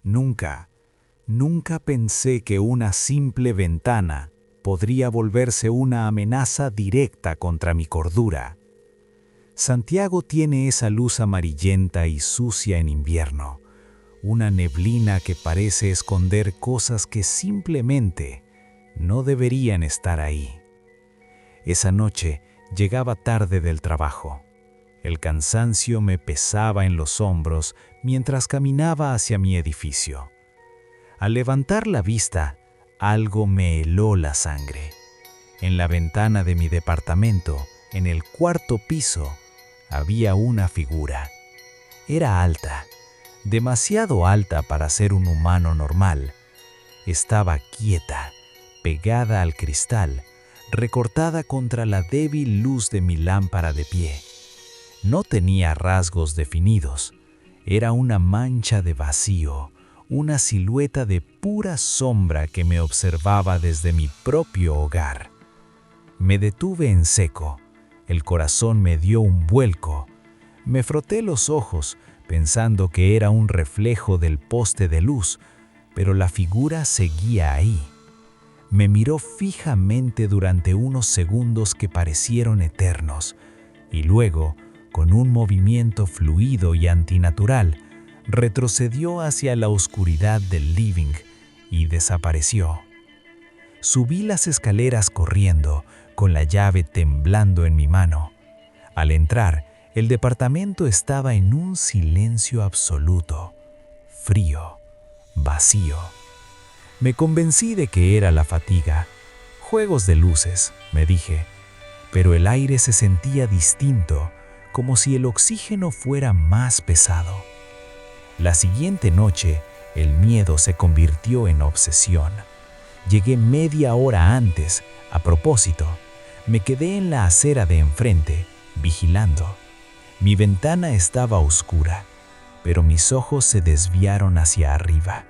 Nunca, nunca pensé que una simple ventana podría volverse una amenaza directa contra mi cordura. Santiago tiene esa luz amarillenta y sucia en invierno, una neblina que parece esconder cosas que simplemente no deberían estar ahí. Esa noche llegaba tarde del trabajo. El cansancio me pesaba en los hombros mientras caminaba hacia mi edificio. Al levantar la vista, algo me heló la sangre. En la ventana de mi departamento, en el cuarto piso, había una figura. Era alta, demasiado alta para ser un humano normal. Estaba quieta, pegada al cristal, recortada contra la débil luz de mi lámpara de pie. No tenía rasgos definidos. Era una mancha de vacío, una silueta de pura sombra que me observaba desde mi propio hogar. Me detuve en seco. El corazón me dio un vuelco. Me froté los ojos, pensando que era un reflejo del poste de luz, pero la figura seguía ahí. Me miró fijamente durante unos segundos que parecieron eternos, y luego, con un movimiento fluido y antinatural, retrocedió hacia la oscuridad del living y desapareció. Subí las escaleras corriendo, con la llave temblando en mi mano. Al entrar, el departamento estaba en un silencio absoluto, frío, vacío. Me convencí de que era la fatiga. Juegos de luces, me dije, pero el aire se sentía distinto, como si el oxígeno fuera más pesado. La siguiente noche, el miedo se convirtió en obsesión. Llegué media hora antes, a propósito. Me quedé en la acera de enfrente, vigilando. Mi ventana estaba oscura, pero mis ojos se desviaron hacia arriba.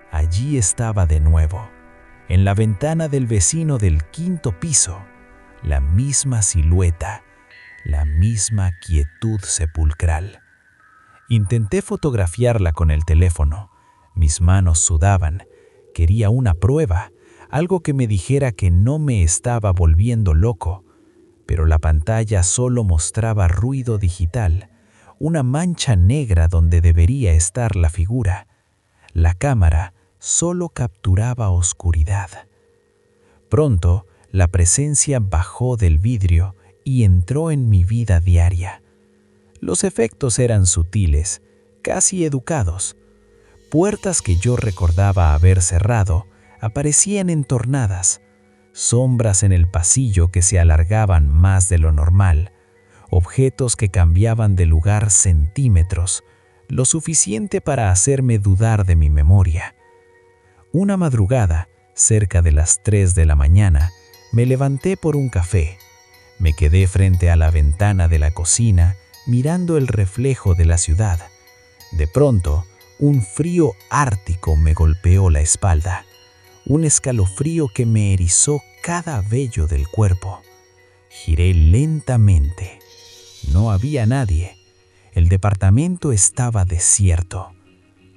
Allí estaba de nuevo, en la ventana del vecino del quinto piso, la misma silueta, la misma quietud sepulcral. Intenté fotografiarla con el teléfono. Mis manos sudaban. Quería una prueba, algo que me dijera que no me estaba volviendo loco. Pero la pantalla solo mostraba ruido digital, una mancha negra donde debería estar la figura. La cámara solo capturaba oscuridad. Pronto, la presencia bajó del vidrio y entró en mi vida diaria. Los efectos eran sutiles, casi educados. Puertas que yo recordaba haber cerrado aparecían entornadas, sombras en el pasillo que se alargaban más de lo normal, objetos que cambiaban de lugar centímetros, lo suficiente para hacerme dudar de mi memoria. Una madrugada, cerca de las 3 de la mañana, me levanté por un café. Me quedé frente a la ventana de la cocina, mirando el reflejo de la ciudad. De pronto, un frío ártico me golpeó la espalda, un escalofrío que me erizó cada vello del cuerpo. Giré lentamente. No había nadie. El departamento estaba desierto,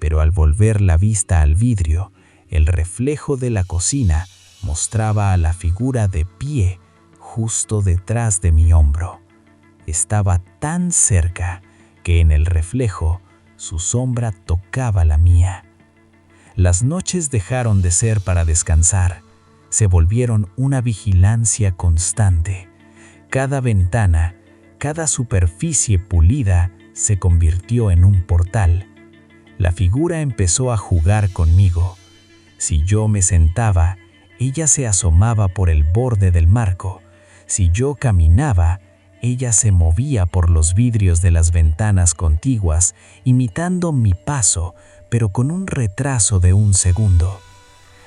pero al volver la vista al vidrio, el reflejo de la cocina mostraba a la figura de pie justo detrás de mi hombro. Estaba tan cerca que en el reflejo su sombra tocaba la mía. Las noches dejaron de ser para descansar, se volvieron una vigilancia constante. Cada ventana, cada superficie pulida se convirtió en un portal. La figura empezó a jugar conmigo. Si yo me sentaba, ella se asomaba por el borde del marco. Si yo caminaba, ella se movía por los vidrios de las ventanas contiguas, imitando mi paso, pero con un retraso de un segundo.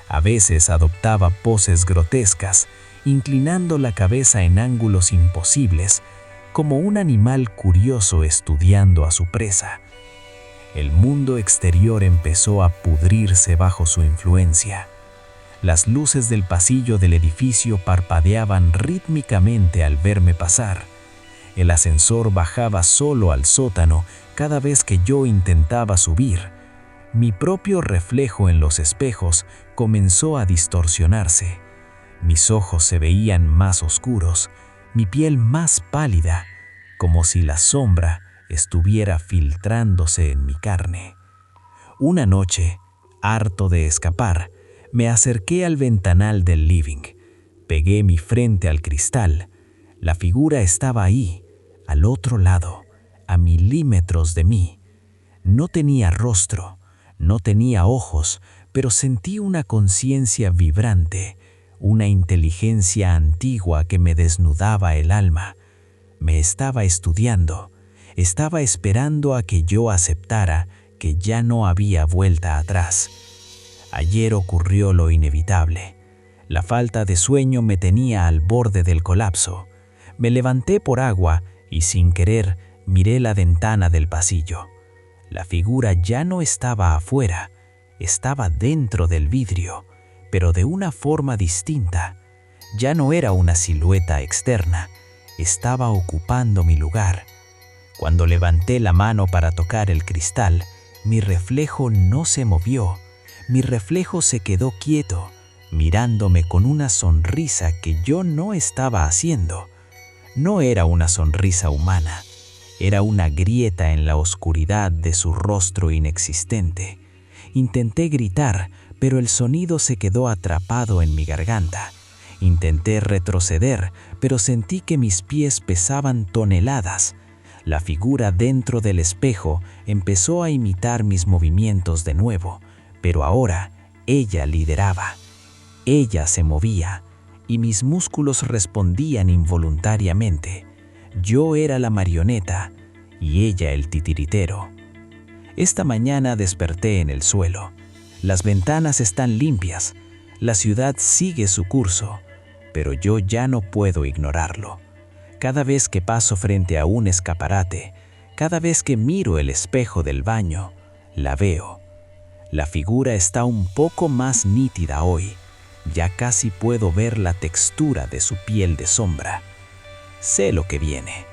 A veces adoptaba poses grotescas, inclinando la cabeza en ángulos imposibles, como un animal curioso estudiando a su presa. El mundo exterior empezó a pudrirse bajo su influencia. Las luces del pasillo del edificio parpadeaban rítmicamente al verme pasar. El ascensor bajaba solo al sótano cada vez que yo intentaba subir. Mi propio reflejo en los espejos comenzó a distorsionarse. Mis ojos se veían más oscuros, mi piel más pálida, como si la sombra estuviera filtrándose en mi carne. Una noche, harto de escapar, me acerqué al ventanal del living. Pegué mi frente al cristal. La figura estaba ahí, al otro lado, a milímetros de mí. No tenía rostro, no tenía ojos, pero sentí una conciencia vibrante, una inteligencia antigua que me desnudaba el alma. Me estaba estudiando, estaba esperando a que yo aceptara que ya no había vuelta atrás. Ayer ocurrió lo inevitable. La falta de sueño me tenía al borde del colapso. Me levanté por agua y sin querer miré la ventana del pasillo. La figura ya no estaba afuera, estaba dentro del vidrio, pero de una forma distinta. Ya no era una silueta externa, estaba ocupando mi lugar. Cuando levanté la mano para tocar el cristal, mi reflejo no se movió. Mi reflejo se quedó quieto, mirándome con una sonrisa que yo no estaba haciendo. No era una sonrisa humana, era una grieta en la oscuridad de su rostro inexistente. Intenté gritar, pero el sonido se quedó atrapado en mi garganta. Intenté retroceder, pero sentí que mis pies pesaban toneladas. La figura dentro del espejo empezó a imitar mis movimientos de nuevo, pero ahora ella lideraba. Ella se movía, y mis músculos respondían involuntariamente. Yo era la marioneta, y ella el titiritero. Esta mañana desperté en el suelo. Las ventanas están limpias, la ciudad sigue su curso, pero yo ya no puedo ignorarlo. Cada vez que paso frente a un escaparate, cada vez que miro el espejo del baño, la veo. La figura está un poco más nítida hoy. Ya casi puedo ver la textura de su piel de sombra. Sé lo que viene.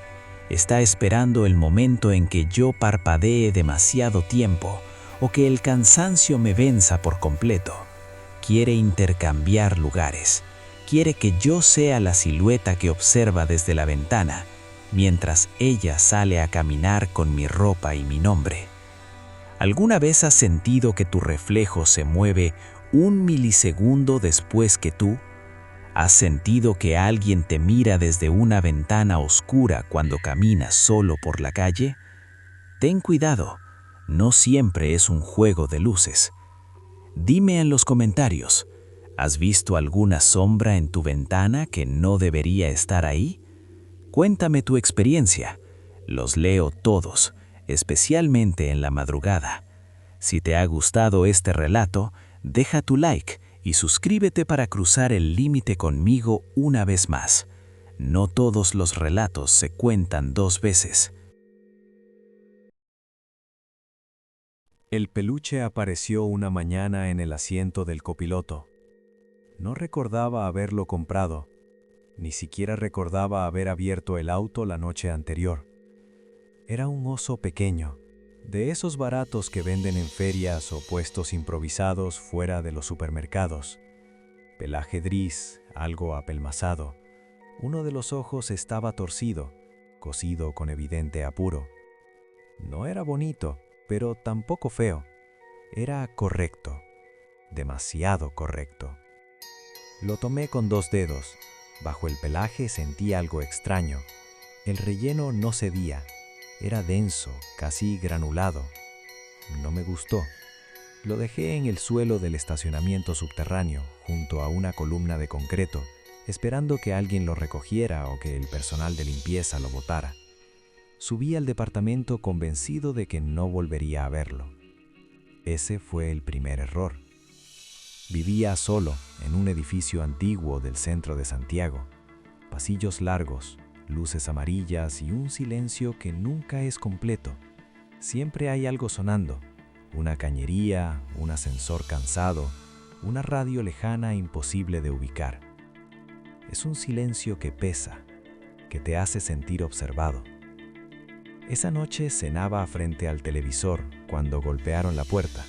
Está esperando el momento en que yo parpadee demasiado tiempo o que el cansancio me venza por completo. Quiere intercambiar lugares. Quiere que yo sea la silueta que observa desde la ventana, mientras ella sale a caminar con mi ropa y mi nombre. ¿Alguna vez has sentido que tu reflejo se mueve un milisegundo después que tú? ¿Has sentido que alguien te mira desde una ventana oscura cuando caminas solo por la calle? Ten cuidado, no siempre es un juego de luces. Dime en los comentarios, ¿has visto alguna sombra en tu ventana que no debería estar ahí? Cuéntame tu experiencia. Los leo todos, especialmente en la madrugada. Si te ha gustado este relato, deja tu like y suscríbete para cruzar el límite conmigo una vez más. No todos los relatos se cuentan dos veces. El peluche apareció una mañana en el asiento del copiloto. No recordaba haberlo comprado, ni siquiera recordaba haber abierto el auto la noche anterior. Era un oso pequeño, de esos baratos que venden en ferias o puestos improvisados fuera de los supermercados. Pelaje gris, algo apelmazado. Uno de los ojos estaba torcido, cosido con evidente apuro. No era bonito, pero tampoco feo. Era correcto, demasiado correcto. Lo tomé con 2 dedos. Bajo el pelaje sentí algo extraño. El relleno no cedía. Era denso, casi granulado. No me gustó. Lo dejé en el suelo del estacionamiento subterráneo, junto a una columna de concreto, esperando que alguien lo recogiera o que el personal de limpieza lo botara. Subí al departamento convencido de que no volvería a verlo. Ese fue el primer error. Vivía solo en un edificio antiguo del centro de Santiago. Pasillos largos, luces amarillas y un silencio que nunca es completo. Siempre hay algo sonando, una cañería, un ascensor cansado, una radio lejana imposible de ubicar. Es un silencio que pesa, que te hace sentir observado. Esa noche cenaba frente al televisor cuando golpearon la puerta.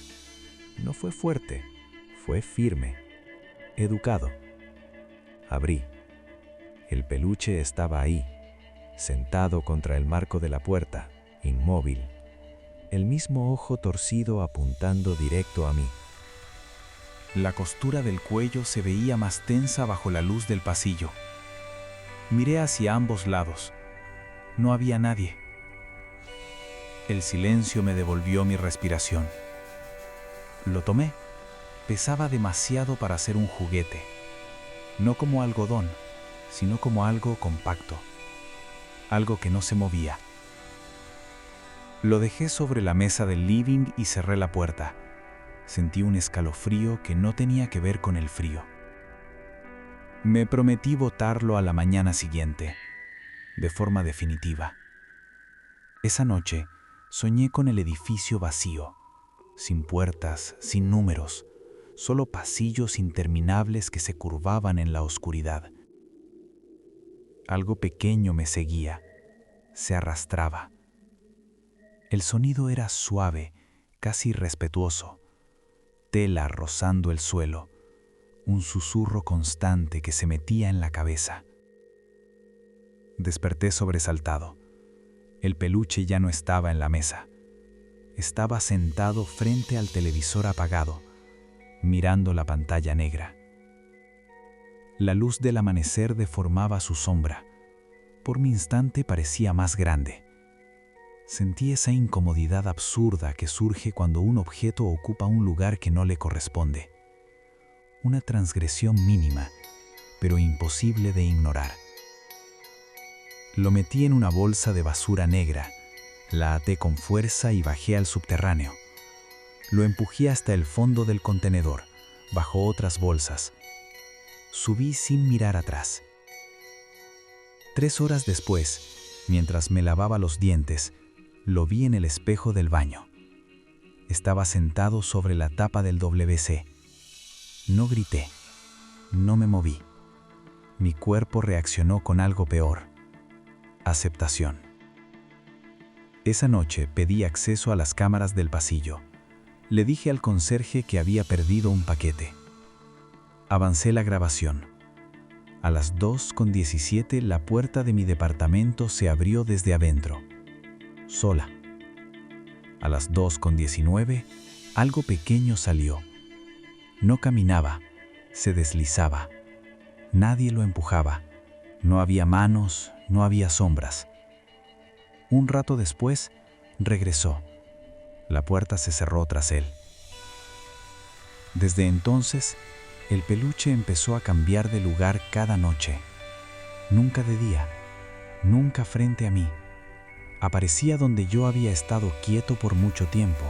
No fue fuerte, fue firme, educado. Abrí. El peluche estaba ahí, sentado contra el marco de la puerta, inmóvil, el mismo ojo torcido apuntando directo a mí. La costura del cuello se veía más tensa bajo la luz del pasillo. Miré hacia ambos lados. No había nadie. El silencio me devolvió mi respiración. Lo tomé. Pesaba demasiado para ser un juguete. No como algodón, sino como algo compacto. Algo que no se movía. Lo dejé sobre la mesa del living y cerré la puerta. Sentí un escalofrío que no tenía que ver con el frío. Me prometí botarlo a la mañana siguiente, de forma definitiva. Esa noche soñé con el edificio vacío, sin puertas, sin números, solo pasillos interminables que se curvaban en la oscuridad. Algo pequeño me seguía, se arrastraba. El sonido era suave, casi respetuoso, tela rozando el suelo, un susurro constante que se metía en la cabeza. Desperté sobresaltado. El peluche ya no estaba en la mesa. Estaba sentado frente al televisor apagado, mirando la pantalla negra. La luz del amanecer deformaba su sombra. Por un instante parecía más grande. Sentí esa incomodidad absurda que surge cuando un objeto ocupa un lugar que no le corresponde. Una transgresión mínima, pero imposible de ignorar. Lo metí en una bolsa de basura negra, la até con fuerza y bajé al subterráneo. Lo empujé hasta el fondo del contenedor, bajo otras bolsas. Subí sin mirar atrás. 3 horas después, mientras me lavaba los dientes, lo vi en el espejo del baño. Estaba sentado sobre la tapa del WC. No grité, no me moví. Mi cuerpo reaccionó con algo peor: aceptación. Esa noche pedí acceso a las cámaras del pasillo. Le dije al conserje que había perdido un paquete. Avancé la grabación. A las 2:17 la puerta de mi departamento se abrió desde adentro, sola. A las 2:19 algo pequeño salió. No caminaba, se deslizaba. Nadie lo empujaba. No había manos, no había sombras. Un rato después, regresó. La puerta se cerró tras él. Desde entonces, el peluche empezó a cambiar de lugar cada noche. Nunca de día, nunca frente a mí. Aparecía donde yo había estado quieto por mucho tiempo,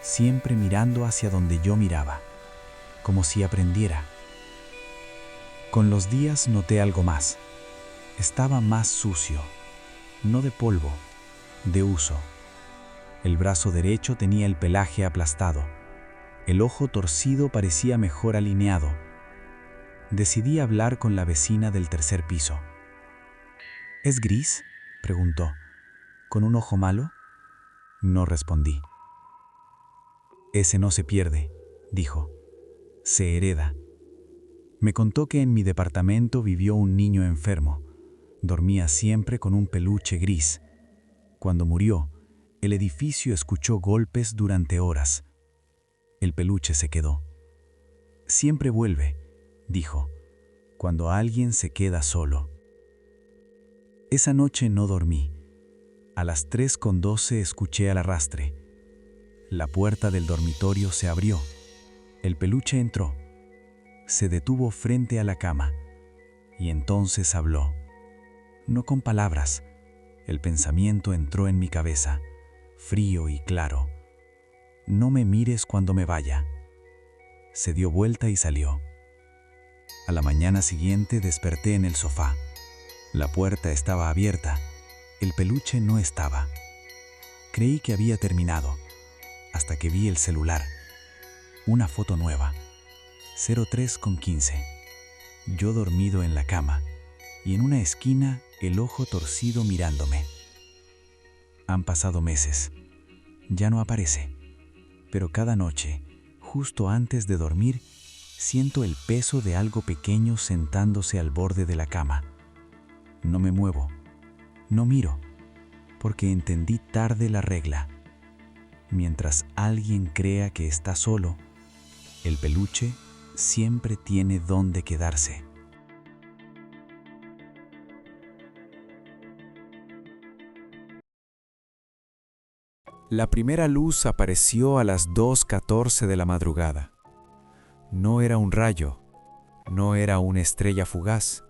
siempre mirando hacia donde yo miraba, como si aprendiera. Con los días noté algo más. Estaba más sucio, no de polvo, de uso. El brazo derecho tenía el pelaje aplastado. El ojo torcido parecía mejor alineado. Decidí hablar con la vecina del tercer piso. ¿Es gris?, preguntó. ¿Con un ojo malo? No respondí. Ese no se pierde, dijo. Se hereda. Me contó que en mi departamento vivió un niño enfermo. Dormía siempre con un peluche gris. Cuando murió, el edificio escuchó golpes durante horas. El peluche se quedó. Siempre vuelve, dijo, cuando alguien se queda solo. Esa noche no dormí. A las 3:12 escuché al arrastre. La puerta del dormitorio se abrió. El peluche entró. Se detuvo frente a la cama. Y entonces habló. No con palabras. El pensamiento entró en mi cabeza, frío y claro. No me mires cuando me vaya. Se dio vuelta y salió. A la mañana siguiente desperté en el sofá. La puerta estaba abierta. El peluche no estaba. Creí que había terminado, hasta que vi el celular. Una foto nueva. 03:15. Yo dormido en la cama, y en una esquina el ojo torcido mirándome. Han pasado meses. Ya no aparece, pero cada noche, Justo antes de dormir, siento el peso de algo pequeño sentándose al borde de la cama. No me muevo, no miro, porque entendí tarde la regla. Mientras alguien crea que está solo, el peluche siempre tiene dónde quedarse. La primera luz apareció a las 2:14 de la madrugada. No era un rayo, no era una estrella fugaz,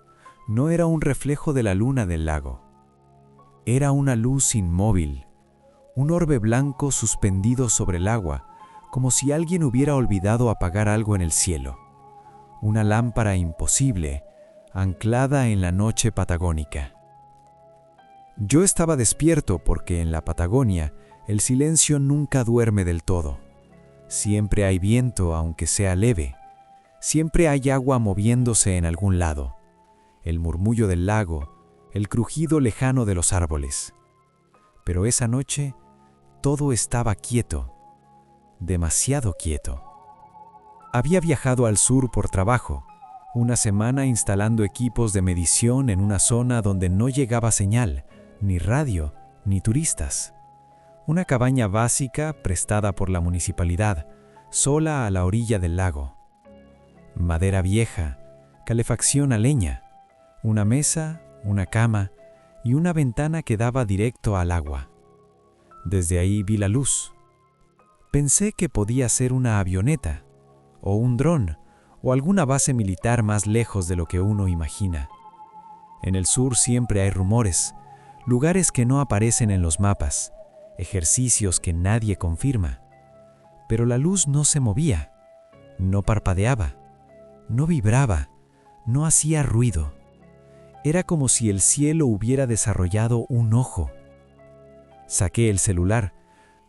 no era un reflejo de la luna del lago. Era una luz inmóvil, un orbe blanco suspendido sobre el agua, como si alguien hubiera olvidado apagar algo en el cielo. Una lámpara imposible, anclada en la noche patagónica. Yo estaba despierto porque en la Patagonia el silencio nunca duerme del todo. Siempre hay viento, aunque sea leve. Siempre hay agua moviéndose en algún lado. El murmullo del lago, el crujido lejano de los árboles. Pero esa noche todo estaba quieto, demasiado quieto. Había viajado al sur por trabajo, una semana instalando equipos de medición en una zona donde no llegaba señal, ni radio, ni turistas. Una cabaña básica prestada por la municipalidad, sola a la orilla del lago. Madera vieja, calefacción a leña, una mesa, una cama y una ventana que daba directo al agua. Desde ahí vi la luz. Pensé que podía ser una avioneta, o un dron, o alguna base militar más lejos de lo que uno imagina. En el sur siempre hay rumores, lugares que no aparecen en los mapas, ejercicios que nadie confirma. Pero la luz no se movía, no parpadeaba, no vibraba, no hacía ruido. Era como si el cielo hubiera desarrollado un ojo. Saqué el celular.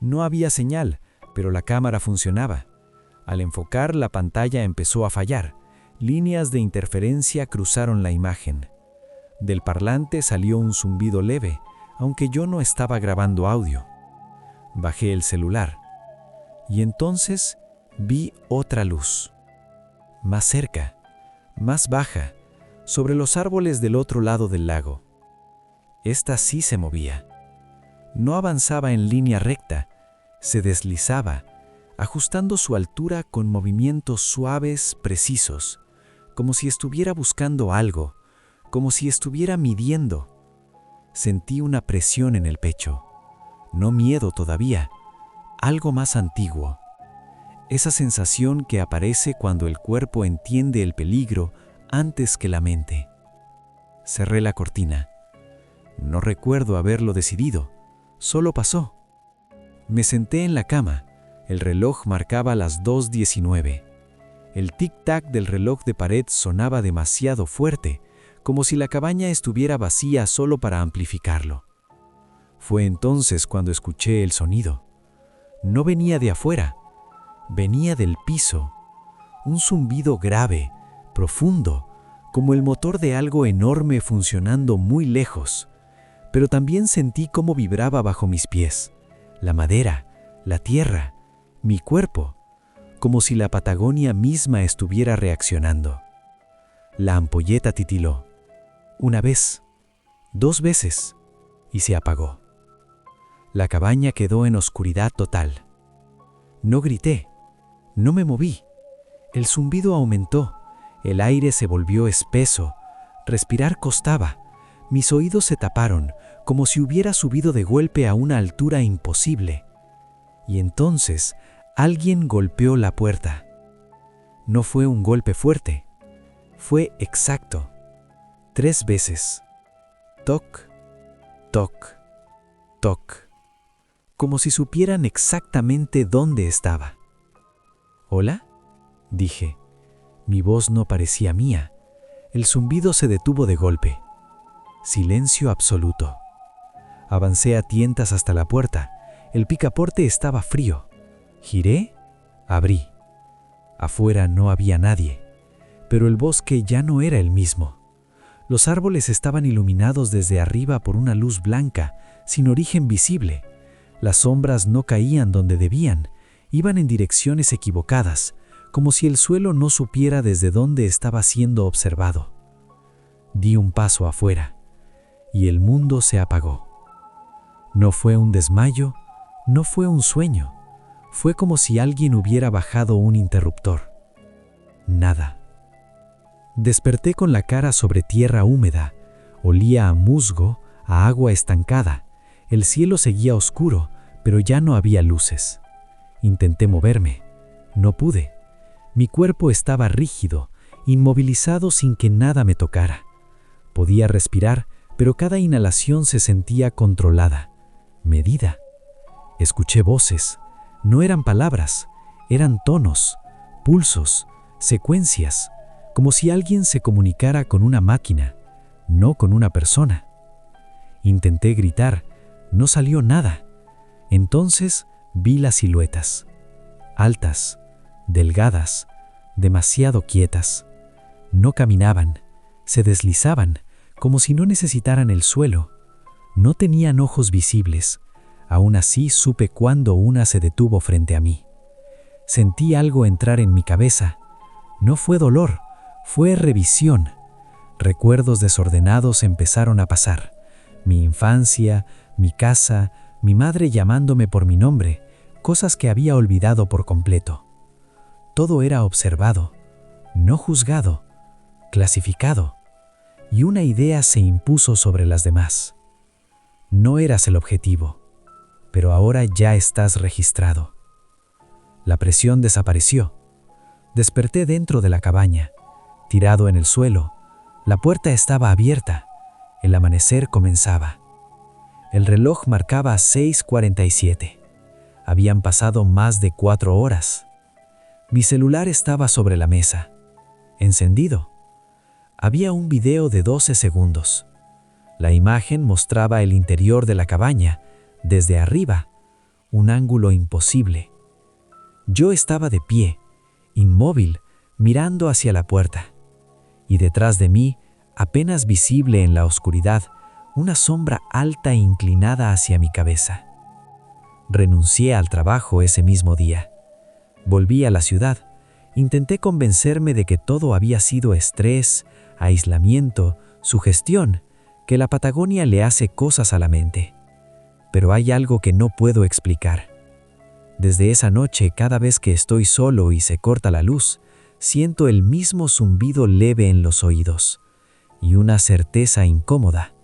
No había señal, pero la cámara funcionaba. Al enfocar, la pantalla empezó a fallar. Líneas de interferencia cruzaron la imagen. Del parlante salió un zumbido leve, aunque yo no estaba grabando audio. Bajé el celular. Y entonces vi otra luz. Más cerca, más baja, sobre los árboles del otro lado del lago. Esta sí se movía. No avanzaba en línea recta, se deslizaba, ajustando su altura con movimientos suaves, precisos, como si estuviera buscando algo, como si estuviera midiendo. Sentí una presión en el pecho, no miedo todavía, algo más antiguo. Esa sensación que aparece cuando el cuerpo entiende el peligro antes que la mente. Cerré la cortina. No recuerdo haberlo decidido, solo pasó. Me senté en la cama. El reloj marcaba las 2:19. El tic-tac del reloj de pared sonaba demasiado fuerte, como si la cabaña estuviera vacía solo para amplificarlo. Fue entonces cuando escuché el sonido. No venía de afuera, venía del piso. Un zumbido grave, profundo, como el motor de algo enorme funcionando muy lejos. Pero también sentí cómo vibraba bajo mis pies, la madera, la tierra, mi cuerpo, como si la Patagonia misma estuviera reaccionando. La ampolleta titiló. Una vez, 2 veces, y se apagó. La cabaña quedó en oscuridad total. No grité, no me moví. El zumbido aumentó, el aire se volvió espeso, respirar costaba. Mis oídos se taparon, como si hubiera subido de golpe a una altura imposible. Y entonces, alguien golpeó la puerta. No fue un golpe fuerte, fue exacto. 3 veces. Toc, toc, toc. Como si supieran exactamente dónde estaba. ¿Hola?, dije. Mi voz no parecía mía. El zumbido se detuvo de golpe. Silencio absoluto. Avancé a tientas hasta la puerta. El picaporte estaba frío. Giré, abrí. Afuera no había nadie, pero el bosque ya no era el mismo. Los árboles estaban iluminados desde arriba por una luz blanca, sin origen visible. Las sombras no caían donde debían, Iban en direcciones equivocadas, como si el suelo no supiera desde dónde estaba siendo observado. Di un paso afuera, y el mundo se apagó. No fue un desmayo, no fue un sueño, fue como si alguien hubiera bajado un interruptor. Nada. Desperté con la cara sobre tierra húmeda, olía a musgo, a agua estancada, el cielo seguía oscuro, pero ya no había luces. Intenté moverme, no pude. Mi cuerpo estaba rígido, inmovilizado sin que nada me tocara. Podía respirar, pero cada inhalación se sentía controlada, medida. Escuché voces. No eran palabras, eran tonos, pulsos, secuencias, como si alguien se comunicara con una máquina, no con una persona. Intenté gritar, no salió nada. Entonces vi las siluetas, altas, delgadas, demasiado quietas. No caminaban, se deslizaban, como si no necesitaran el suelo. No tenían ojos visibles. Aún así supe cuándo una se detuvo frente a mí. Sentí algo entrar en mi cabeza. No fue dolor, fue revisión. Recuerdos desordenados empezaron a pasar. Mi infancia, mi casa, mi madre llamándome por mi nombre, cosas que había olvidado por completo. Todo era observado, no juzgado, clasificado, y una idea se impuso sobre las demás. No eras el objetivo, pero ahora ya estás registrado. La presión desapareció. Desperté dentro de la cabaña, tirado en el suelo. La puerta estaba abierta. El amanecer comenzaba. El reloj marcaba 6:47. Habían pasado más de 4 horas. Mi celular estaba sobre la mesa, encendido. Había un video de 12 segundos. La imagen mostraba el interior de la cabaña, desde arriba, un ángulo imposible. Yo estaba de pie, inmóvil, mirando hacia la puerta. Y detrás de mí, apenas visible en la oscuridad, una sombra alta e inclinada hacia mi cabeza. Renuncié al trabajo ese mismo día. Volví a la ciudad. Intenté convencerme de que todo había sido estrés, aislamiento, sugestión, que la Patagonia le hace cosas a la mente. Pero hay algo que no puedo explicar. Desde esa noche, cada vez que estoy solo y se corta la luz, siento el mismo zumbido leve en los oídos y una certeza incómoda.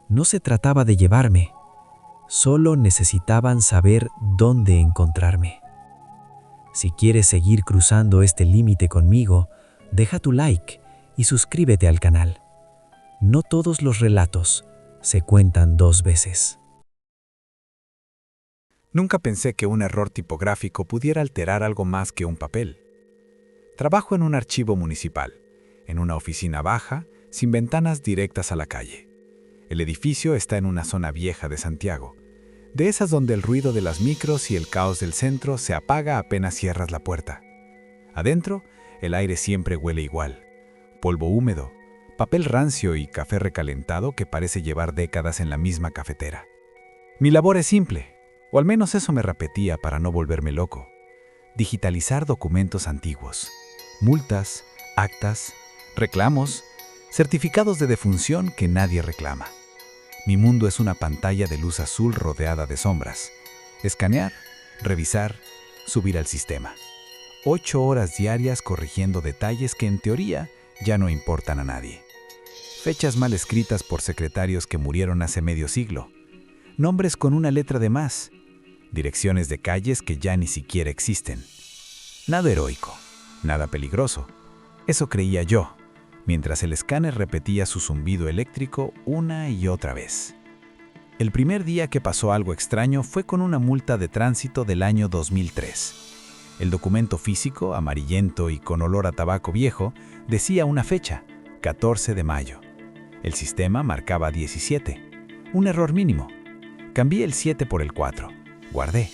No se trataba de llevarme, solo necesitaban saber dónde encontrarme. Si quieres seguir cruzando este límite conmigo, deja tu like y suscríbete al canal. No todos los relatos se cuentan 2 veces. Nunca pensé que un error tipográfico pudiera alterar algo más que un papel. Trabajo en un archivo municipal, en una oficina baja, sin ventanas directas a la calle. El edificio está en una zona vieja de Santiago, de esas donde el ruido de las micros y el caos del centro se apaga apenas cierras la puerta. Adentro, el aire siempre huele igual. Polvo húmedo, papel rancio y café recalentado que parece llevar décadas en la misma cafetera. Mi labor es simple, o al menos eso me repetía para no volverme loco. Digitalizar documentos antiguos, multas, actas, reclamos, certificados de defunción que nadie reclama. Mi mundo es una pantalla de luz azul rodeada de sombras. Escanear, revisar, subir al sistema. 8 horas diarias corrigiendo detalles que en teoría ya no importan a nadie. Fechas mal escritas por secretarios que murieron hace medio siglo. Nombres con una letra de más. Direcciones de calles que ya ni siquiera existen. Nada heroico, nada peligroso. Eso creía yo, mientras el escáner repetía su zumbido eléctrico una y otra vez. El primer día que pasó algo extraño fue con una multa de tránsito del año 2003. El documento físico, amarillento y con olor a tabaco viejo, decía una fecha, 14 de mayo. El sistema marcaba 17, un error mínimo. Cambié el 7 por el 4, guardé.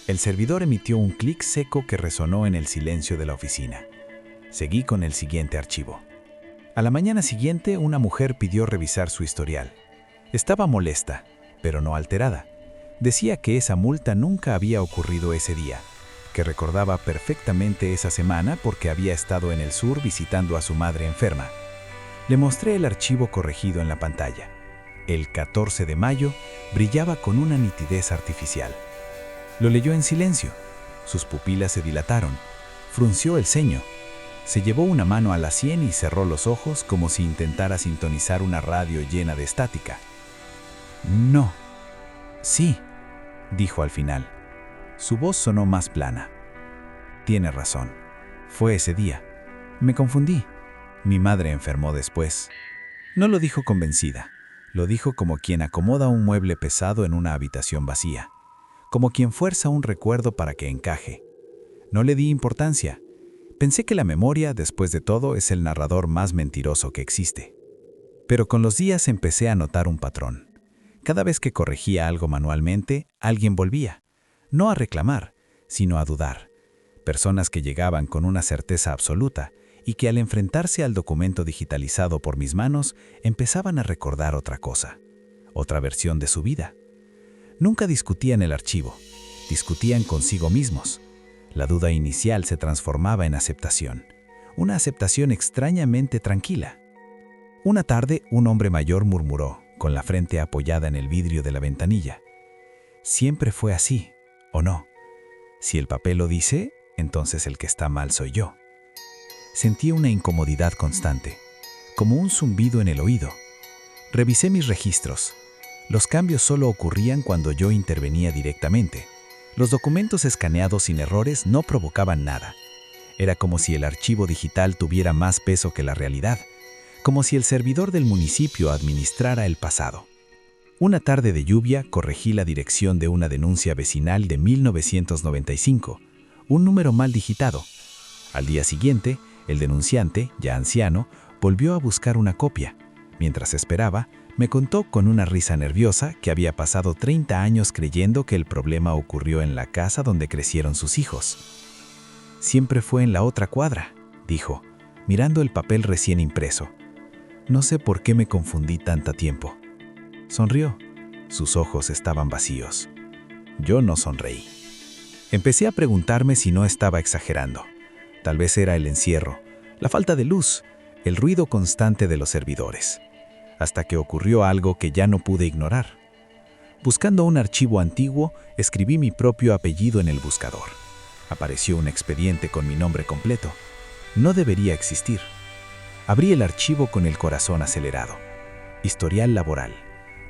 El servidor emitió un clic seco que resonó en el silencio de la oficina. Seguí con el siguiente archivo. A la mañana siguiente, una mujer pidió revisar su historial. Estaba molesta, pero no alterada. Decía que esa multa nunca había ocurrido ese día, que recordaba perfectamente esa semana porque había estado en el sur visitando a su madre enferma. Le mostré el archivo corregido en la pantalla. El 14 de mayo brillaba con una nitidez artificial. Lo leyó en silencio. Sus pupilas se dilataron. Frunció el ceño. Se llevó una mano a la sien y cerró los ojos como si intentara sintonizar una radio llena de estática. «No. Sí», dijo al final. Su voz sonó más plana. «Tiene razón. Fue ese día. Me confundí. Mi madre enfermó después». No lo dijo convencida. Lo dijo como quien acomoda un mueble pesado en una habitación vacía. Como quien fuerza un recuerdo para que encaje. No le di importancia. Pensé que la memoria, después de todo, es el narrador más mentiroso que existe. Pero con los días empecé a notar un patrón. Cada vez que corregía algo manualmente, alguien volvía. No a reclamar, sino a dudar. Personas que llegaban con una certeza absoluta y que al enfrentarse al documento digitalizado por mis manos, empezaban a recordar otra cosa, otra versión de su vida. Nunca discutían el archivo, discutían consigo mismos. La duda inicial se transformaba en aceptación, una aceptación extrañamente tranquila. Una tarde, un hombre mayor murmuró, con la frente apoyada en el vidrio de la ventanilla: «Siempre fue así, ¿o no? Si el papel lo dice, entonces el que está mal soy yo». Sentí una incomodidad constante, como un zumbido en el oído. Revisé mis registros. Los cambios solo ocurrían cuando yo intervenía directamente. Los documentos escaneados sin errores no provocaban nada. Era como si el archivo digital tuviera más peso que la realidad, como si el servidor del municipio administrara el pasado. Una tarde de lluvia corregí la dirección de una denuncia vecinal de 1995, un número mal digitado. Al día siguiente, el denunciante, ya anciano, volvió a buscar una copia. Mientras esperaba, me contó con una risa nerviosa que había pasado 30 años creyendo que el problema ocurrió en la casa donde crecieron sus hijos. «Siempre fue en la otra cuadra», dijo, mirando el papel recién impreso. «No sé por qué me confundí tanto tiempo». Sonrió. Sus ojos estaban vacíos. Yo no sonreí. Empecé a preguntarme si no estaba exagerando. Tal vez era el encierro, la falta de luz, el ruido constante de los servidores. Hasta que ocurrió algo que ya no pude ignorar. Buscando un archivo antiguo, escribí mi propio apellido en el buscador. Apareció un expediente con mi nombre completo. No debería existir. Abrí el archivo con el corazón acelerado. Historial laboral.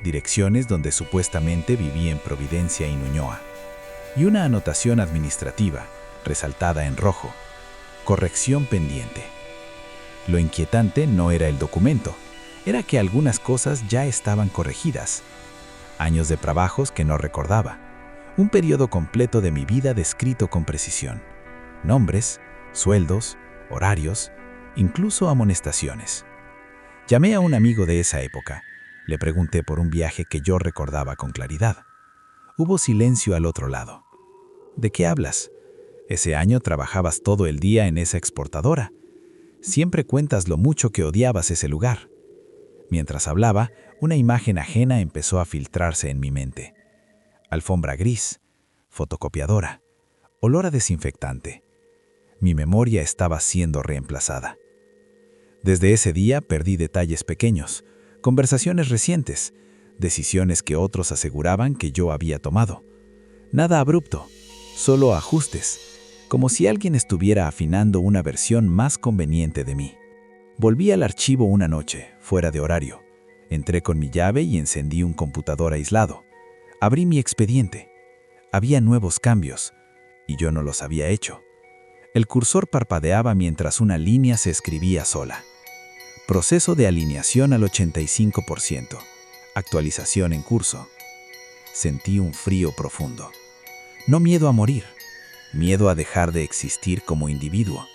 Direcciones donde supuestamente viví en Providencia y Ñuñoa. Y una anotación administrativa, resaltada en rojo. Corrección pendiente. Lo inquietante no era el documento, era que algunas cosas ya estaban corregidas. Años de trabajos que no recordaba. Un periodo completo de mi vida descrito con precisión. Nombres, sueldos, horarios, incluso amonestaciones. Llamé a un amigo de esa época. Le pregunté por un viaje que yo recordaba con claridad. Hubo silencio al otro lado. ¿De qué hablas? Ese año trabajabas todo el día en esa exportadora. Siempre cuentas lo mucho que odiabas ese lugar. Mientras hablaba, una imagen ajena empezó a filtrarse en mi mente. Alfombra gris, fotocopiadora, olor a desinfectante. Mi memoria estaba siendo reemplazada. Desde ese día perdí detalles pequeños, conversaciones recientes, decisiones que otros aseguraban que yo había tomado. Nada abrupto, solo ajustes, como si alguien estuviera afinando una versión más conveniente de mí. Volví al archivo una noche, fuera de horario. Entré con mi llave y encendí un computador aislado. Abrí mi expediente. Había nuevos cambios, y yo no los había hecho. El cursor parpadeaba mientras una línea se escribía sola. Proceso de alineación al 85%. Actualización en curso. Sentí un frío profundo. No miedo a morir, miedo a dejar de existir como individuo.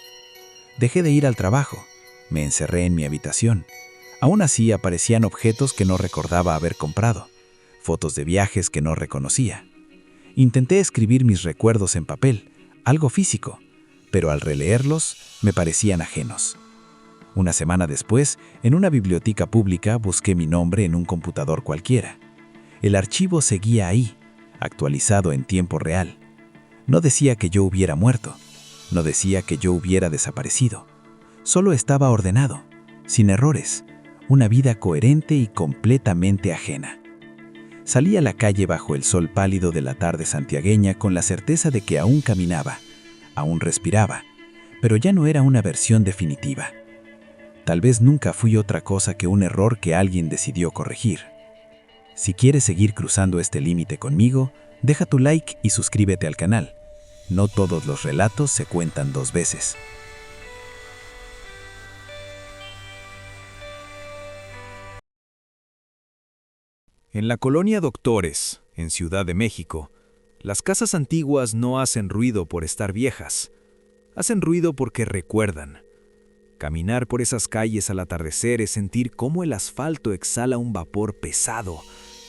Dejé de ir al trabajo. Me encerré en mi habitación. Aún así aparecían objetos que no recordaba haber comprado, fotos de viajes que no reconocía. Intenté escribir mis recuerdos en papel, algo físico, pero al releerlos me parecían ajenos. Una semana después, en una biblioteca pública busqué mi nombre en un computador cualquiera. El archivo seguía ahí, actualizado en tiempo real. No decía que yo hubiera muerto, no decía que yo hubiera desaparecido. Solo estaba ordenado, sin errores, una vida coherente y completamente ajena. Salí a la calle bajo el sol pálido de la tarde santiagueña con la certeza de que aún caminaba, aún respiraba, pero ya no era una versión definitiva. Tal vez nunca fui otra cosa que un error que alguien decidió corregir. Si quieres seguir cruzando este límite conmigo, deja tu like y suscríbete al canal. No todos los relatos se cuentan dos veces. En la colonia Doctores, en Ciudad de México, las casas antiguas no hacen ruido por estar viejas, hacen ruido porque recuerdan. Caminar por esas calles al atardecer es sentir cómo el asfalto exhala un vapor pesado,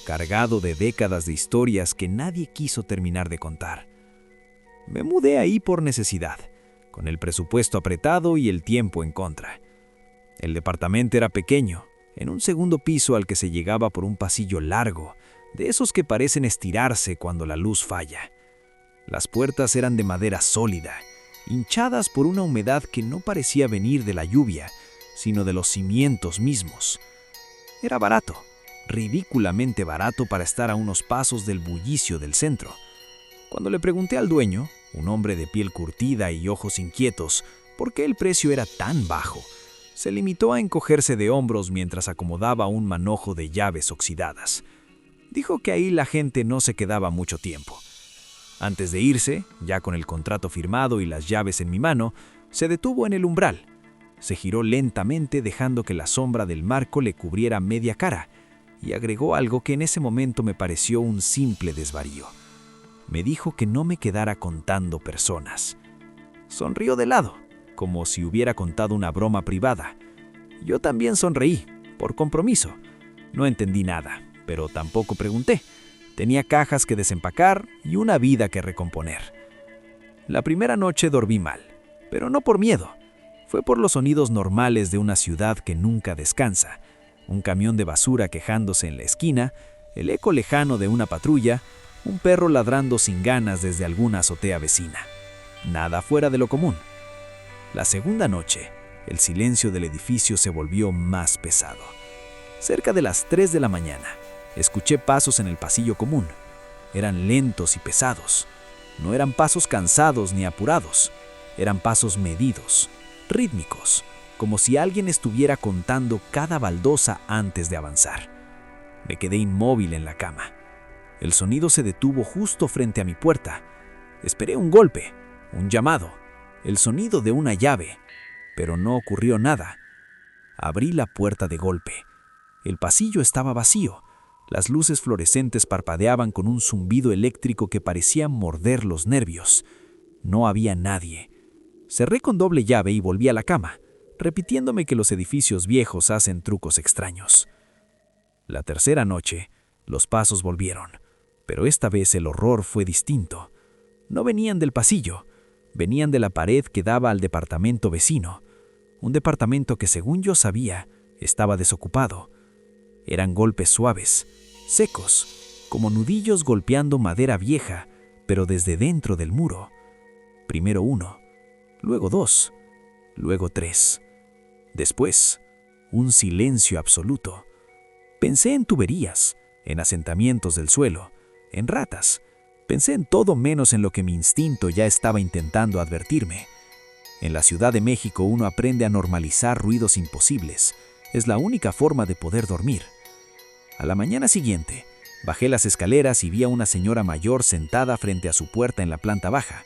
cargado de décadas de historias que nadie quiso terminar de contar. Me mudé ahí por necesidad, con el presupuesto apretado y el tiempo en contra. El departamento era pequeño, en un segundo piso al que se llegaba por un pasillo largo, de esos que parecen estirarse cuando la luz falla. Las puertas eran de madera sólida, hinchadas por una humedad que no parecía venir de la lluvia, sino de los cimientos mismos. Era barato, ridículamente barato para estar a unos pasos del bullicio del centro. Cuando le pregunté al dueño, un hombre de piel curtida y ojos inquietos, por qué el precio era tan bajo, se limitó a encogerse de hombros mientras acomodaba un manojo de llaves oxidadas. Dijo que ahí la gente no se quedaba mucho tiempo. Antes de irse, ya con el contrato firmado y las llaves en mi mano, se detuvo en el umbral. Se giró lentamente dejando que la sombra del marco le cubriera media cara, y agregó algo que en ese momento me pareció un simple desvarío. Me dijo que no me quedara contando personas. Sonrió de lado, como si hubiera contado una broma privada. Yo también sonreí, por compromiso. No entendí nada, pero tampoco pregunté. Tenía cajas que desempacar y una vida que recomponer. La primera noche dormí mal, pero no por miedo. Fue por los sonidos normales de una ciudad que nunca descansa. Un camión de basura quejándose en la esquina, el eco lejano de una patrulla, un perro ladrando sin ganas desde alguna azotea vecina. Nada fuera de lo común. La segunda noche, el silencio del edificio se volvió más pesado. Cerca de las 3 de la mañana, escuché pasos en el pasillo común. Eran lentos y pesados. No eran pasos cansados ni apurados. Eran pasos medidos, rítmicos, como si alguien estuviera contando cada baldosa antes de avanzar. Me quedé inmóvil en la cama. El sonido se detuvo justo frente a mi puerta. Esperé un golpe, un llamado, el sonido de una llave, pero no ocurrió nada. Abrí la puerta de golpe. El pasillo estaba vacío. Las luces fluorescentes parpadeaban con un zumbido eléctrico que parecía morder los nervios. No había nadie. Cerré con doble llave y volví a la cama, repitiéndome que los edificios viejos hacen trucos extraños. La tercera noche, los pasos volvieron, pero esta vez el horror fue distinto. No venían del pasillo, venían de la pared que daba al departamento vecino, un departamento que, según yo sabía, estaba desocupado. Eran golpes suaves, secos, como nudillos golpeando madera vieja, pero desde dentro del muro. Primero uno, luego dos, luego tres. Después, un silencio absoluto. Pensé en tuberías, en asentamientos del suelo, en ratas. Pensé en todo menos en lo que mi instinto ya estaba intentando advertirme. En la Ciudad de México uno aprende a normalizar ruidos imposibles. Es la única forma de poder dormir. A la mañana siguiente, bajé las escaleras y vi a una señora mayor sentada frente a su puerta en la planta baja.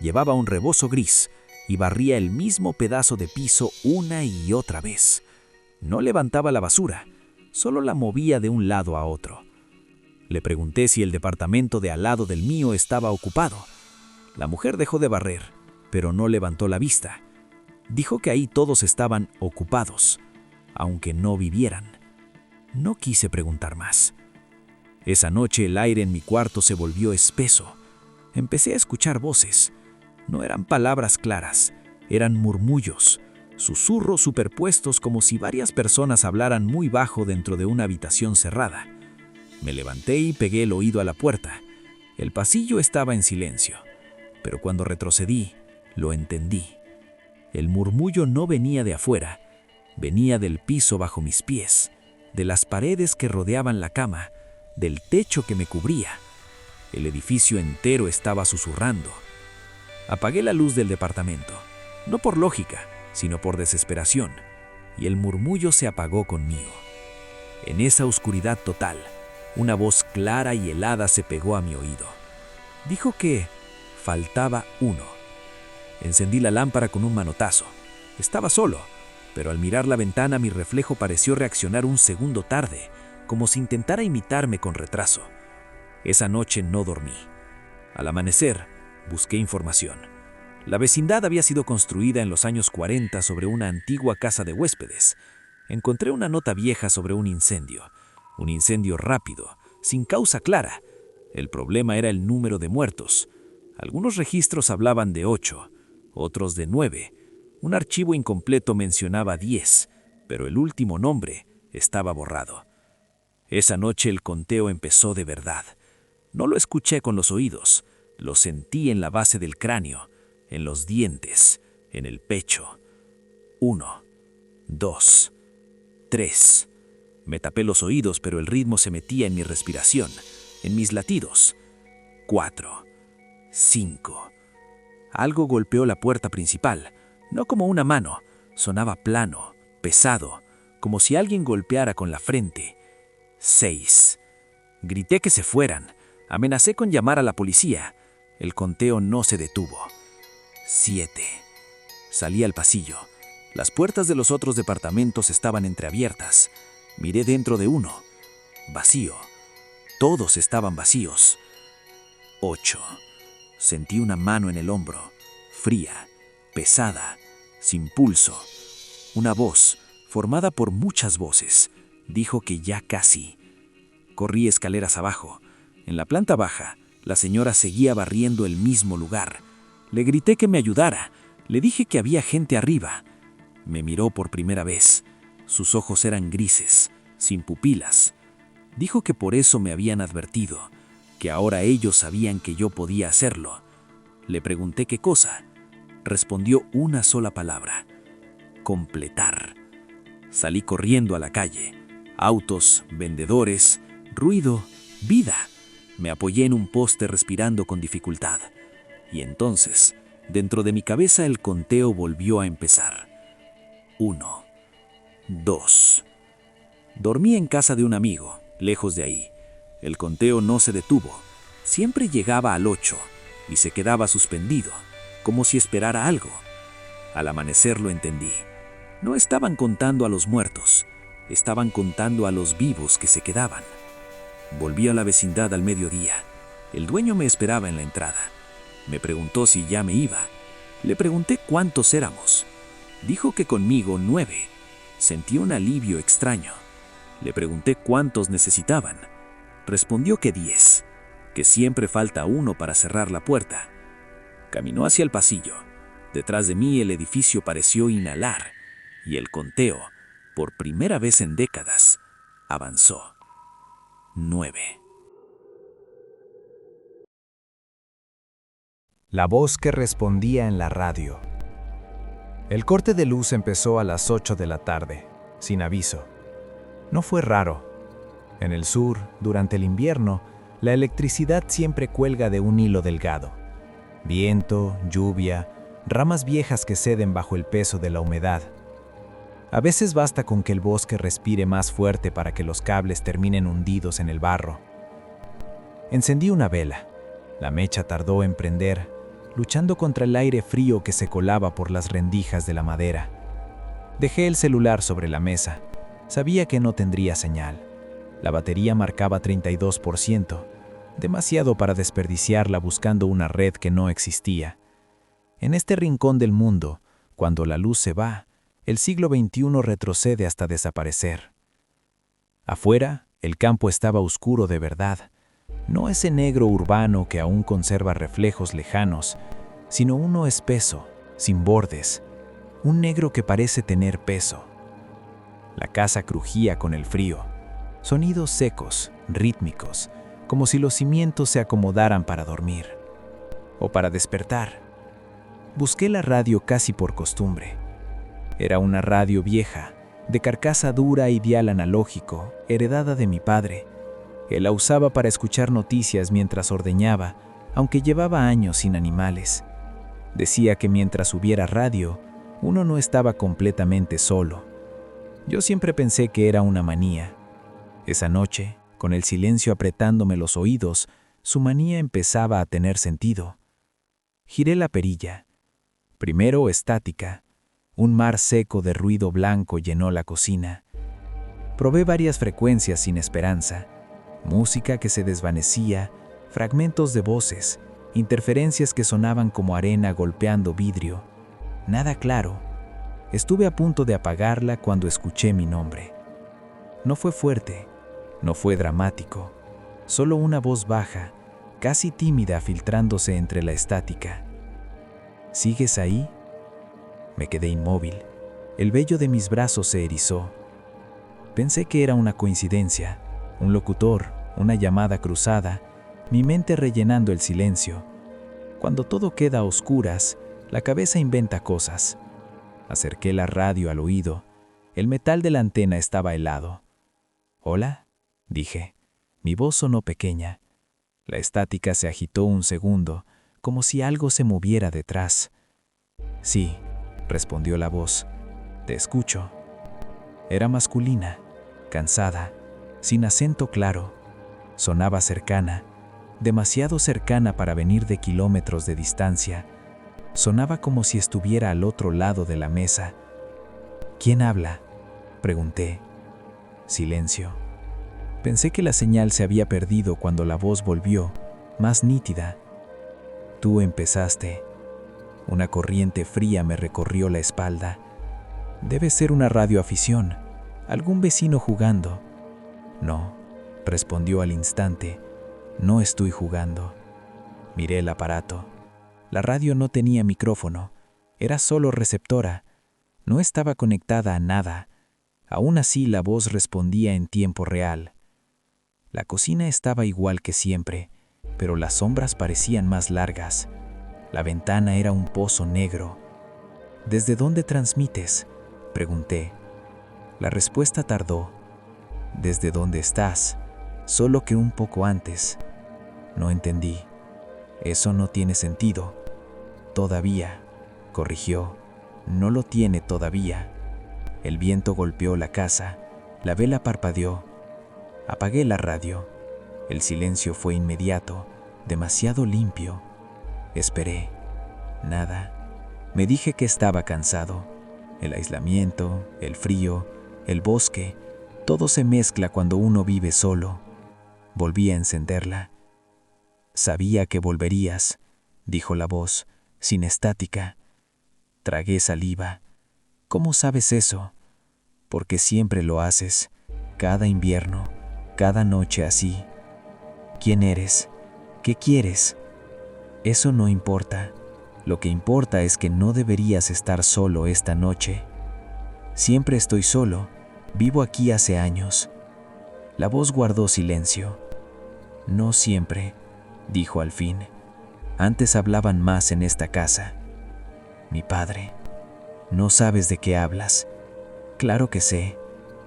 Llevaba un rebozo gris y barría el mismo pedazo de piso una y otra vez. No levantaba la basura, solo la movía de un lado a otro. Le pregunté si el departamento de al lado del mío estaba ocupado. La mujer dejó de barrer, pero no levantó la vista. Dijo que ahí todos estaban ocupados, aunque no vivieran. No quise preguntar más. Esa noche el aire en mi cuarto se volvió espeso. Empecé a escuchar voces. No eran palabras claras, eran murmullos, susurros superpuestos como si varias personas hablaran muy bajo dentro de una habitación cerrada. Me levanté y pegué el oído a la puerta. El pasillo estaba en silencio. pero cuando retrocedí, lo entendí. El murmullo no venía de afuera, venía del piso bajo mis pies, de las paredes que rodeaban la cama, del techo que me cubría. El edificio entero estaba susurrando. Apagué la luz del departamento, no por lógica, sino por desesperación, y el murmullo se apagó conmigo. En esa oscuridad total, una voz clara y helada se pegó a mi oído. Dijo que faltaba uno. Encendí la lámpara con un manotazo. Estaba solo, pero al mirar la ventana mi reflejo pareció reaccionar un segundo tarde, como si intentara imitarme con retraso. Esa noche no dormí. Al amanecer, busqué información. La vecindad había sido construida en los años 40 sobre una antigua casa de huéspedes. Encontré una nota vieja sobre un incendio rápido, sin causa clara. El problema era el número de muertos. Algunos registros hablaban de 8, otros de 9. Un archivo incompleto mencionaba 10, pero el último nombre estaba borrado. Esa noche el conteo empezó de verdad. No lo escuché con los oídos, lo sentí en la base del cráneo, en los dientes, en el pecho. 1, 2, 3. Me tapé los oídos, pero el ritmo se metía en mi respiración, en mis latidos. 4, 5. Algo golpeó la puerta principal, no como una mano, sonaba plano, pesado, como si alguien golpeara con la frente. 6. Grité que se fueran, amenacé con llamar a la policía. El conteo no se detuvo. 7. Salí al pasillo. Las puertas de los otros departamentos estaban entreabiertas. Miré dentro de uno. Vacío. Todos estaban vacíos. 8. Sentí una mano en el hombro, fría, pesada, sin pulso. Una voz, formada por muchas voces, dijo que ya casi. Corrí escaleras abajo. En la planta baja, la señora seguía barriendo el mismo lugar. Le grité que me ayudara. Le dije que había gente arriba. Me miró por primera vez. Sus ojos eran grises, sin pupilas. Dijo que por eso me habían advertido, que ahora ellos sabían que yo podía hacerlo. Le pregunté qué cosa. Respondió una sola palabra: completar. Salí corriendo a la calle. Autos, vendedores, ruido, vida. Me apoyé en un poste respirando con dificultad. Y entonces, dentro de mi cabeza el conteo volvió a empezar. 1, 2. Dormí en casa de un amigo, lejos de ahí. El conteo no se detuvo. Siempre llegaba al 8 y se quedaba suspendido, como si esperara algo. Al amanecer lo entendí. No estaban contando a los muertos, estaban contando a los vivos que se quedaban. Volví a la vecindad al mediodía. El dueño me esperaba en la entrada. Me preguntó si ya me iba. Le pregunté cuántos éramos. Dijo que conmigo 9. Sentí un alivio extraño. Le pregunté cuántos necesitaban. Respondió que 10, que siempre falta uno para cerrar la puerta. Caminó hacia el pasillo. Detrás de mí el edificio pareció inhalar y el conteo, por primera vez en décadas, avanzó. 9. La voz que respondía en la radio. El corte de luz empezó a las 8 de la tarde, sin aviso. No fue raro. En el sur, durante el invierno, la electricidad siempre cuelga de un hilo delgado. Viento, lluvia, ramas viejas que ceden bajo el peso de la humedad. A veces basta con que el bosque respire más fuerte para que los cables terminen hundidos en el barro. Encendí una vela. La mecha tardó en prender, luchando contra el aire frío que se colaba por las rendijas de la madera. Dejé el celular sobre la mesa. Sabía que no tendría señal. La batería marcaba 32%, demasiado para desperdiciarla buscando una red que no existía. En este rincón del mundo, cuando la luz se va, el siglo XXI retrocede hasta desaparecer. Afuera, el campo estaba oscuro de verdad. No ese negro urbano que aún conserva reflejos lejanos, sino uno espeso, sin bordes, un negro que parece tener peso. La casa crujía con el frío, sonidos secos, rítmicos, como si los cimientos se acomodaran para dormir. o para despertar. Busqué la radio casi por costumbre. Era una radio vieja, de carcasa dura y dial analógico, heredada de mi padre. Él la usaba para escuchar noticias mientras ordeñaba, aunque llevaba años sin animales. Decía que mientras hubiera radio, uno no estaba completamente solo. Yo siempre pensé que era una manía. Esa noche, con el silencio apretándome los oídos, su manía empezaba a tener sentido. Giré la perilla. Primero estática. Un mar seco de ruido blanco llenó la cocina. Probé varias frecuencias sin esperanza. Música que se desvanecía, fragmentos de voces, interferencias que sonaban como arena golpeando vidrio. Nada claro. Estuve a punto de apagarla cuando escuché mi nombre. No fue fuerte, no fue dramático, solo una voz baja, casi tímida filtrándose entre la estática. ¿Sigues ahí? Me quedé inmóvil. El vello de mis brazos se erizó. Pensé que era una coincidencia, un locutor, una llamada cruzada, mi mente rellenando el silencio. Cuando todo queda a oscuras, la cabeza inventa cosas. Acerqué la radio al oído. El metal de la antena estaba helado. «¿Hola?», dije. Mi voz sonó pequeña. La estática se agitó un segundo, como si algo se moviera detrás. «Sí», respondió la voz. «Te escucho». Era masculina, cansada, sin acento claro. Sonaba cercana, demasiado cercana para venir de kilómetros de distancia. Sonaba como si estuviera al otro lado de la mesa. «¿Quién habla?», pregunté. Silencio. Pensé que la señal se había perdido cuando la voz volvió, más nítida. «Tú empezaste». Una corriente fría me recorrió la espalda. Debe ser una radioafición, algún vecino jugando. «No», respondió al instante, «no estoy jugando». Miré el aparato. La radio no tenía micrófono, era solo receptora. No estaba conectada a nada. Aún así la voz respondía en tiempo real. La cocina estaba igual que siempre, pero las sombras parecían más largas. La ventana era un pozo negro. «¿Desde dónde transmites?», pregunté. La respuesta tardó. «Desde dónde estás, solo que un poco antes». No entendí. «Eso no tiene sentido». «Todavía», corrigió. «No lo tiene todavía». El viento golpeó la casa. La vela parpadeó. Apagué la radio. El silencio fue inmediato, demasiado limpio. Esperé. Nada. Me dije que estaba cansado. El aislamiento, el frío, el bosque, todo se mezcla cuando uno vive solo. Volví a encenderla. «Sabía que volverías», dijo la voz, sin estática. Tragué saliva. «¿Cómo sabes eso?». «Porque siempre lo haces, cada invierno, cada noche así». «¿Quién eres? ¿Qué quieres?». «Eso no importa. Lo que importa es que no deberías estar solo esta noche». «Siempre estoy solo. Vivo aquí hace años». La voz guardó silencio. «No siempre», dijo al fin. «Antes hablaban más en esta casa». «Mi padre». «No sabes de qué hablas». «Claro que sé.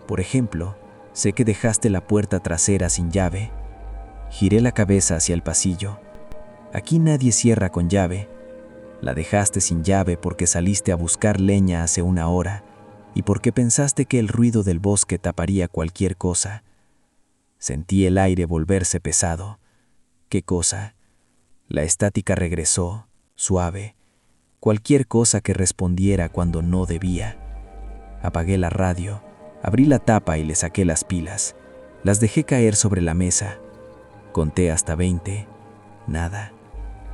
Por ejemplo, sé que dejaste la puerta trasera sin llave». Giré la cabeza hacia el pasillo. «Aquí nadie cierra con llave. La dejaste sin llave porque saliste a buscar leña hace una hora y porque pensaste que el ruido del bosque taparía cualquier cosa». Sentí el aire volverse pesado. «¿Qué cosa?». La estática regresó, suave. Cualquier cosa que respondiera cuando no debía. Apagué la radio, abrí la tapa y le saqué las pilas. Las dejé caer sobre la mesa. Conté hasta 20. Nada.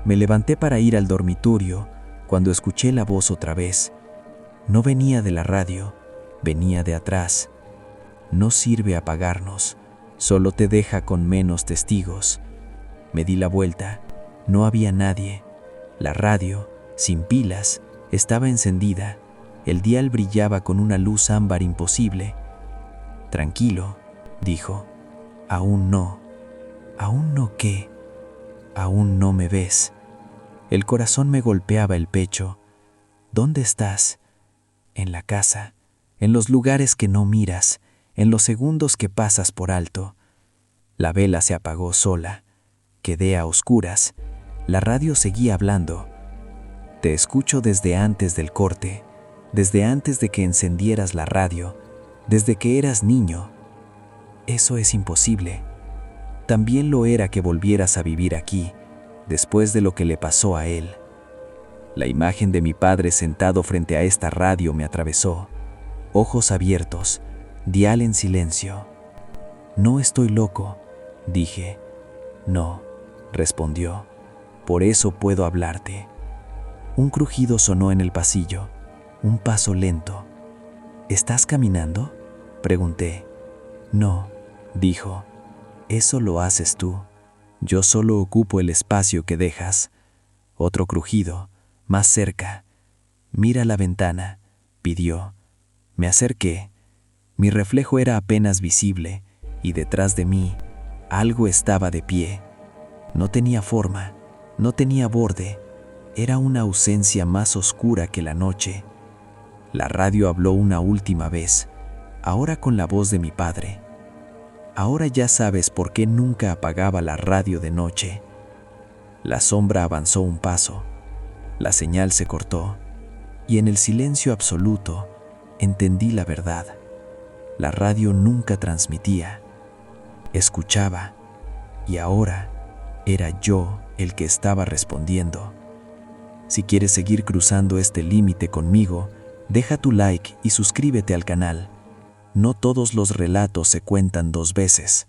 Me levanté para ir al dormitorio cuando escuché la voz otra vez. No venía de la radio, venía de atrás. «No sirve apagarnos, solo te deja con menos testigos». Me di la vuelta. No había nadie. La radio, sin pilas, estaba encendida. El dial brillaba con una luz ámbar imposible. «Tranquilo», dijo. «Aún no». «¿Aún no qué?». «Aún no me ves». El corazón me golpeaba el pecho. ¿Dónde estás? En la casa, en los lugares que no miras, en los segundos que pasas por alto. La vela se apagó sola. Quedé a oscuras. La radio seguía hablando. Te escucho desde antes del corte, desde antes de que encendieras la radio, desde que eras niño. Eso es imposible. También lo era que volvieras a vivir aquí, después de lo que le pasó a él. La imagen de mi padre sentado frente a esta radio me atravesó. Ojos abiertos, dial en silencio. No estoy loco, dije. No, respondió. Por eso puedo hablarte. Un crujido sonó en el pasillo, un paso lento. ¿Estás caminando?, pregunté. No, dijo. Eso lo haces tú. Yo solo ocupo el espacio que dejas. Otro crujido, más cerca. Mira la ventana, pidió. Me acerqué. Mi reflejo era apenas visible, y detrás de mí, algo estaba de pie. No tenía forma, no tenía borde. Era una ausencia más oscura que la noche. La radio habló una última vez, ahora con la voz de mi padre. Ahora ya sabes por qué nunca apagaba la radio de noche. La sombra avanzó un paso. La señal se cortó, y en el silencio absoluto entendí la verdad. La radio nunca transmitía. Escuchaba, y ahora era yo el que estaba respondiendo. Si quieres seguir cruzando este límite conmigo, deja tu like y suscríbete al canal. No todos los relatos se cuentan dos veces.